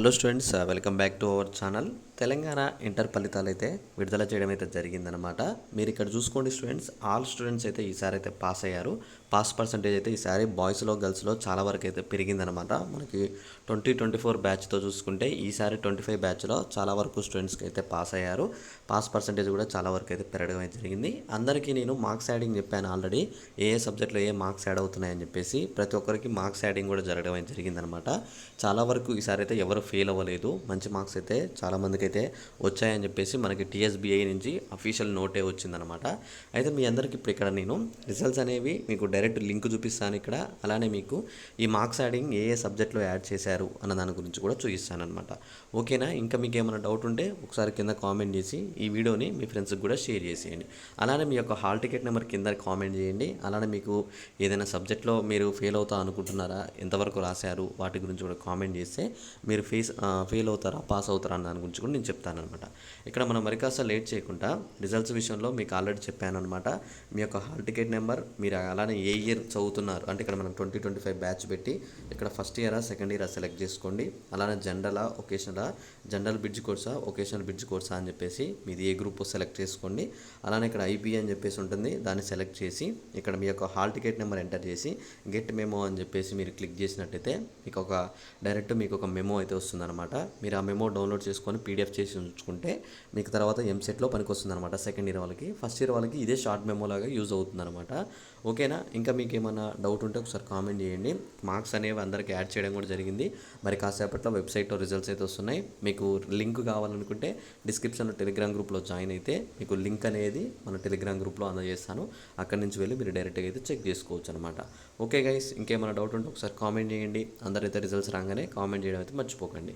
Hello students, welcome back to our channel. Telangana inter ఫలితాలు అయితే విడుదల చేయడం అయితే జరిగిందనమాట. మీరు ఇక్కడ చూసుకోండి స్టూడెంట్స్, ఆల్ స్టూడెంట్స్ అయితే ఈసారి అయితే పాస్ అయ్యారు. పాస్ పర్సంటేజ్ అయితే ఈసారి బాయ్స్లో గర్ల్స్లో చాలా వరకు అయితే పెరిగిందనమాట. మనకి 2024 బ్యాచ్తో చూసుకుంటే ఈసారి 25 బ్యాచ్లో చాలా వరకు స్టూడెంట్స్కి అయితే పాస్ అయ్యారు. పాస్ పర్సంటేజ్ కూడా చాలా వరకు అయితే పెరగడం అయితే జరిగింది. అందరికీ నేను మార్క్స్ యాడింగ్ చెప్పాను ఆల్రెడీ, ఏ సబ్జెక్ట్లో ఏ మార్క్స్ యాడ్ అవుతున్నాయని చెప్పేసి. ప్రతి ఒక్కరికి మార్క్స్ యాడింగ్ కూడా జరగడం అయితే జరిగిందనమాట. చాలా వరకు ఈసారి అయితే ఎవరు ఫెయిల్ అవ్వలేదు. మంచి మార్క్స్ అయితే చాలామందికి అయితే వచ్చాయని చెప్పేసి మనకి టీఎస్బీఐ నుంచి అఫీషియల్ నోటే వచ్చిందనమాట. అయితే మీ అందరికి ఇప్పుడు ఇక్కడ నేను రిజల్ట్స్ అనేవి మీకు డైరెక్ట్ లింక్ చూపిస్తాను ఇక్కడ. అలానే మీకు ఈ మార్క్స్ యాడింగ్ ఏ సబ్జెక్ట్లో యాడ్ చేశారు అన్న దాని గురించి కూడా చూపిస్తాను అనమాట. ఓకేనా? ఇంకా మీకు ఏమైనా డౌట్ ఉంటే ఒకసారి కింద కామెంట్ చేసి ఈ వీడియోని మీ ఫ్రెండ్స్కి కూడా షేర్ చేసేయండి. అలానే మీ యొక్క హాల్ టికెట్ నెంబర్ కింద కామెంట్ చేయండి. అలానే మీకు ఏదైనా సబ్జెక్ట్లో మీరు ఫెయిల్ అవుతా అనుకుంటున్నారా, ఎంతవరకు రాశారు, వాటి గురించి కూడా కామెంట్ చేస్తే మీరు ఫెయిల్ అవుతారా పాస్ అవుతారా అన్న దాని గురించి కూడా నేను చెప్తానమాట. ఇక్కడ మనం మరి కాస్త లేట్ చేయకుండా రిజల్ట్స్ విషయంలో మీకు ఆల్రెడీ చెప్పాను అనమాట. మీ యొక్క హాల్ టికెట్ నెంబర్, మీరు అలానే ఏ ఇయర్ చదువుతున్నారు అంటే ఇక్కడ మనం 2025 బ్యాచ్ పెట్టి ఇక్కడ ఫస్ట్ ఇయరా సెకండ్ ఇయరా సెలెక్ట్ చేసుకోండి. అలానే జనరలా ఒకేషనలా, జనరల్ బ్రిడ్జ్ కోర్సా ఒకేషనల్ బ్రిడ్జ్ కోర్సా అని చెప్పేసి మీది ఏ గ్రూప్ సెలెక్ట్ చేసుకోండి. అలానే ఇక్కడ ఐపీ అని చెప్పేసి ఉంటుంది, దాన్ని సెలెక్ట్ చేసి ఇక్కడ మీ యొక్క హాల్ టికెట్ నెంబర్ ఎంటర్ చేసి గెట్ మెమో అని చెప్పేసి మీరు క్లిక్ చేసినట్టయితే మీకు ఒక డైరెక్ట్ మీకు ఒక మెమో అయితే వస్తుందన్నమాట. మీరు ఆ మెమో డౌన్లోడ్ చేసుకొని పీడిఎఫ్ చేసి ఉంచుకుంటే మీకు తర్వాత ఎంసెట్లో పనికి వస్తుందన్నమాట. సెకండ్ ఇయర్ వాళ్ళకి, ఫస్ట్ ఇయర్ వాళ్ళకి ఇదే షార్ట్ మెమో లాగా యూజ్ అవుతుందన్నమాట. ఓకేనా? ఇంకా మీకు ఏమైనా డౌట్ ఉంటే ఒకసారి కామెంట్ చేయండి. మార్క్స్ అనేవి అందరికీ యాడ్ చేయడం కూడా జరిగింది. మరి కాసేపట్లో వెబ్సైట్లో రిజల్ట్స్ అయితే వస్తున్నాయి. మీకు లింక్ కావాలనుకుంటే డిస్క్రిప్షన్లో టెలిగ్రామ్ గ్రూప్లో జాయిన్ అయితే మీకు లింక్ అనేది మన టెలిగ్రామ్ గ్రూప్లో అందజేస్తాను. అక్కడి నుంచి వెళ్ళి మీరు డైరెక్ట్గా అయితే చెక్ చేసుకోవచ్చు అనమాట. ఓకే గైస్, ఇంకేమైనా డౌట్ ఉంటే ఒకసారి కామెంట్ చేయండి. అందరైతే రిజల్ట్స్ రాగానే కామెంట్ చేయడం అయితే మర్చిపోకండి.